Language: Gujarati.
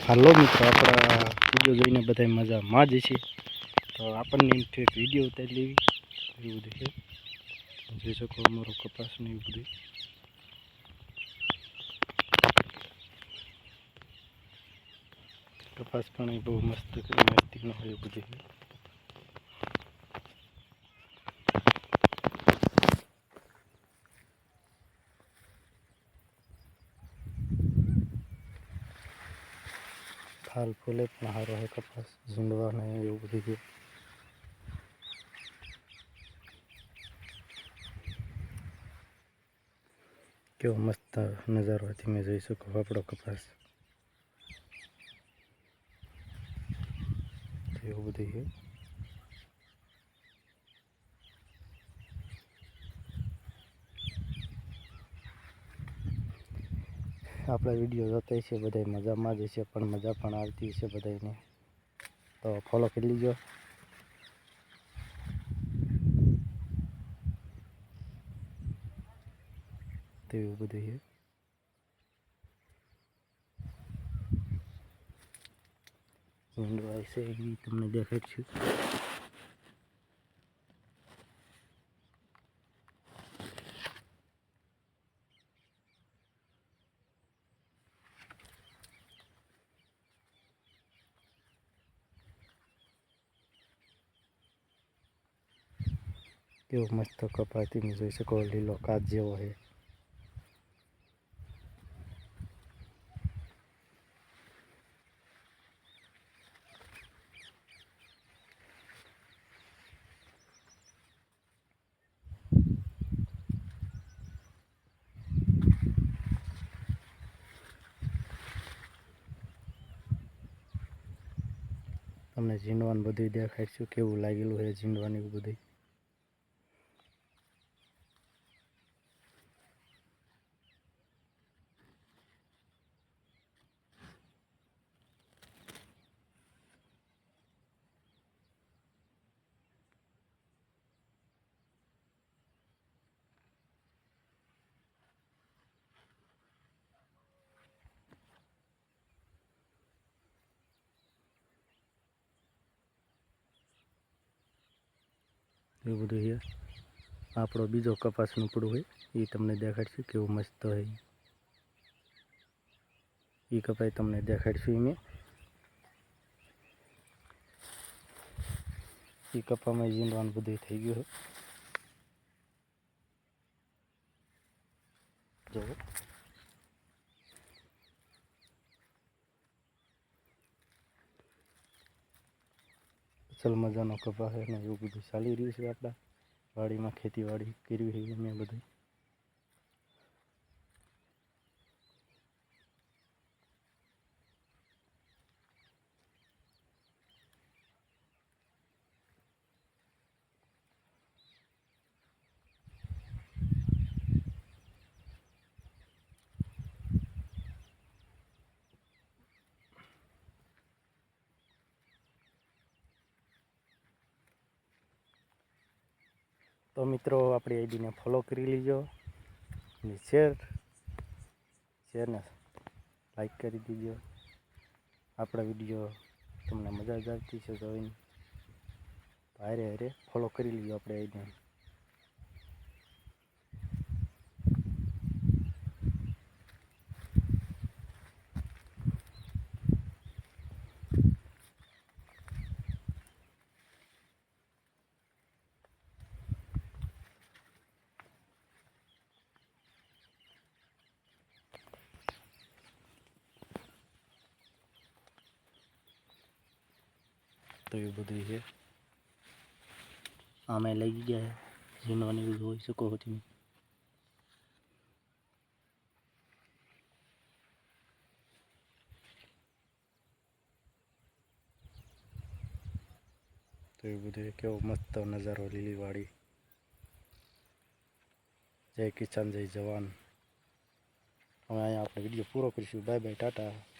હાલો મિત્રો, આપણા વિડીયો જોઈને બધા મજામાં જ છે. તો આપણને ઠેક વિડીયો ઉતારી લેવી એવું બધું છે. જોઈ શકો અમારો કપાસ ને એવું બધું. કપાસ પણ બહુ મસ્ત મસ્તી નો હોય બધું. ફાલ ફૂલે પણ સારો હોય કપાસ ઝીંડવાને એવું બધું છે. કેવો મસ્ત નજારો તમે જોઈ શકો આપણો કપાસ એવું બધું છે. આપણા વિડીયો જોતા છે બધા મજામાં જ છે, પણ મજા પણ આવતી છે બધાને. તો ફોલો કરી લીજો. તો એવું બધું છે. ઝીંડવા છે એ તમને દેખાડ છું. કેવો મસ્ત કપાસ તમે જોઈ શકો, લીલો કાચ જેવો છે. તમને ઝીંડવાનું બધું દેખાડશું કેવું લાગેલું છે ઝીંડવાનું એવું બધું. એવું બધું છે. આપણો બીજો કપાસનું પડું હોય એ તમને દેખાડશું કેવું મસ્ત હોય. એ કપાઈ તમને દેખાડશું મેં. એ કપામાં ઝીંડવાનું બધું થઈ ગયું છે. જો અસલ મજાનો કપાસ ને એવું બધું ચાલી રહ્યું છે. આપણા વાડીમાં ખેતીવાડી કરવી છે મેં બધું. તો મિત્રો આપણી આઈડીને ફોલો કરી લીજો અને શેરને લાઈક કરી દીજો. આપણા વિડીયો તમને મજા જ આવતી છે જોઈને. હારે હારે ફોલો કરી લીજો આપણે આઈડીને. તો એવું બધું છે. આમે લઈ ગયા ઝીંડવાની બધું જોઈ શકો છો તમે. તો એવું બધું કેવો મસ્ત નજારો લીલી વાડી. જય કિસાન જય જવાન. હવે અહીંયા આપણે વિડીયો પૂરો કરીશું. Bye bye, Tata.